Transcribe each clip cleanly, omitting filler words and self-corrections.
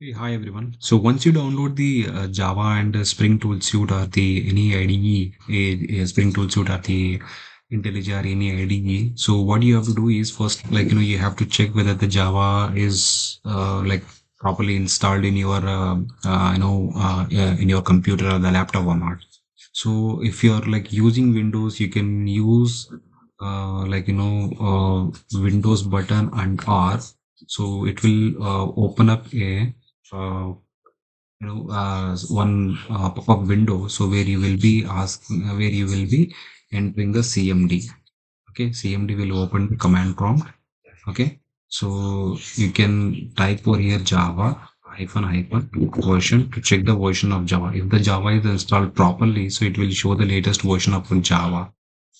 Hey, hi everyone. So once you download the Java and Spring Tool Suite or the any IDE, Spring Tool Suite or the IntelliJ or any IDE, so what you have to do is first, you have to check whether the Java is properly installed in your, in your computer or the laptop or not. So if you're like using Windows, you can use Windows button and R. So it will open up a uh, one pop-up window, so where you will be asking where you will be entering the cmd. Okay, cmd will open the command prompt. Okay, so you can type over here java hyphen hyphen version to check the version of java. If the java is installed properly, so it will show the latest version of java.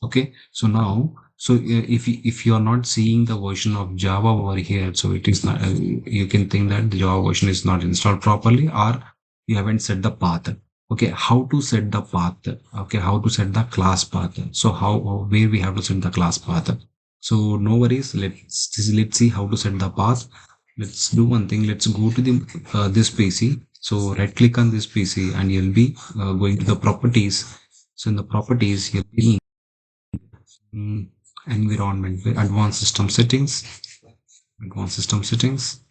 Okay, so now, so if you are not seeing the version of java over here, so it is not, you can think that the java version is not installed properly, or you haven't set the path. Okay, how to set the path? Okay, how to set the class path? So how, where we have to set the class path? So no worries, let's see how to set the path. Let's do one thing. Let's go to the this pc. So right click on this pc and you'll be going to the properties. So in the properties, you'll be mm, environment, advanced system settings, advanced system settings.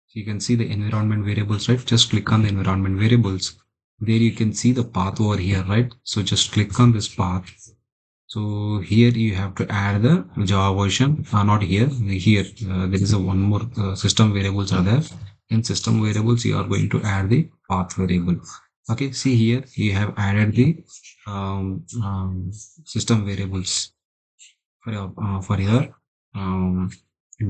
So you can see the environment variables, right? Just click on the environment variables. There you can see the path over here, right? So just click on this path. So here you have to add the Java version, not here. Here there is a one more system variables are there. In system variables, you are going to add the path variable. Okay, see here you have added the system variables for your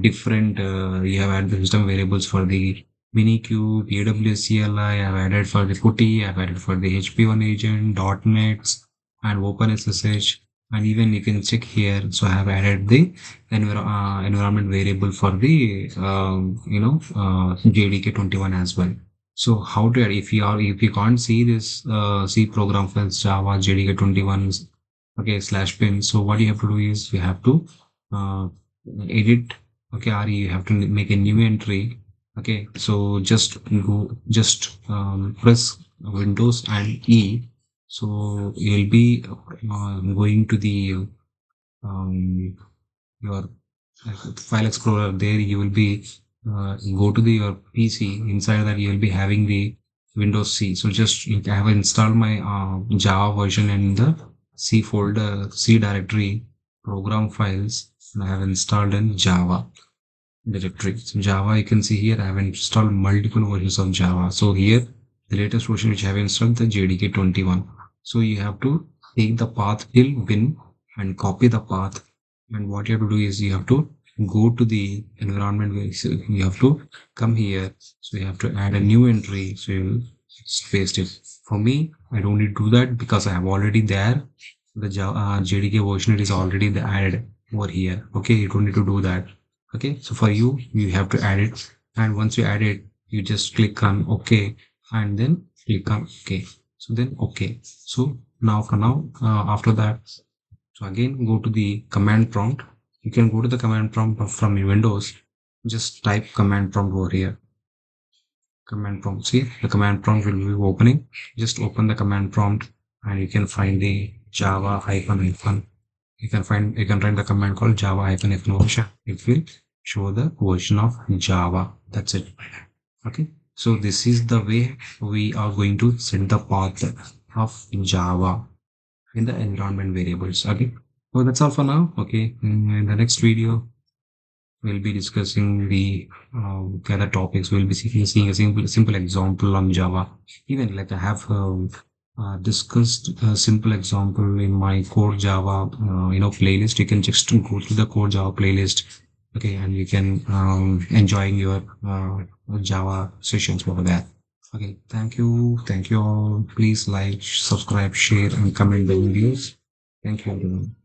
different. You have added the system variables for the Minikube, AWSCLI. I have added for the PuTTY. I have added for the HP1 agent, .NET, and OpenSSH. And even you can check here. So I have added the environment variable for the JDK21 as well. So how to add, if you can't see this C program files Java JDK21 okay /bin, so what you have to do is you have to uh, edit. Okay, or you have to make a new entry. Okay, so just press Windows and E. So you'll be going to the your file explorer. There you will be go to the your PC. Inside that you will be having the Windows C. So just I have installed my Java version in the C folder, C directory, program files, and I have installed in Java directory. So Java, you can see here I have installed multiple versions of Java. So here the latest version which I have installed, the JDK21. So you have to take the path till bin and copy the path. And what you have to do is you have to go to the environment where you have to come here. So you have to add a new entry. So you'll paste it. For me, I don't need to do that because I have already there the Java, JDK version. It is already added over here. Okay, you don't need to do that. Okay, so for you, you have to add it, and once you add it, you just click on OK and then click on OK. So then OK. So now for now, after that, so again go to the command prompt. You can go to the command prompt from your Windows. Just type command prompt over here. Command prompt. See, the command prompt will be opening. Just open the command prompt and you can find the Java hyphen hyphen. You can write the command called Java hyphen hyphen version. It will show the version of Java. That's it. Okay. So this is the way we are going to set the path of Java in the environment variables. Okay. So that's all for now. Okay. In the next video, we'll be discussing the other topics. We'll be seeing a simple example on Java. Even like I have discussed a simple example in my core Java playlist. You can just go to the core Java playlist. Okay, and you can enjoying your Java sessions over there. Okay, thank you all. Please like, subscribe, share, and comment the videos. Thank you everyone.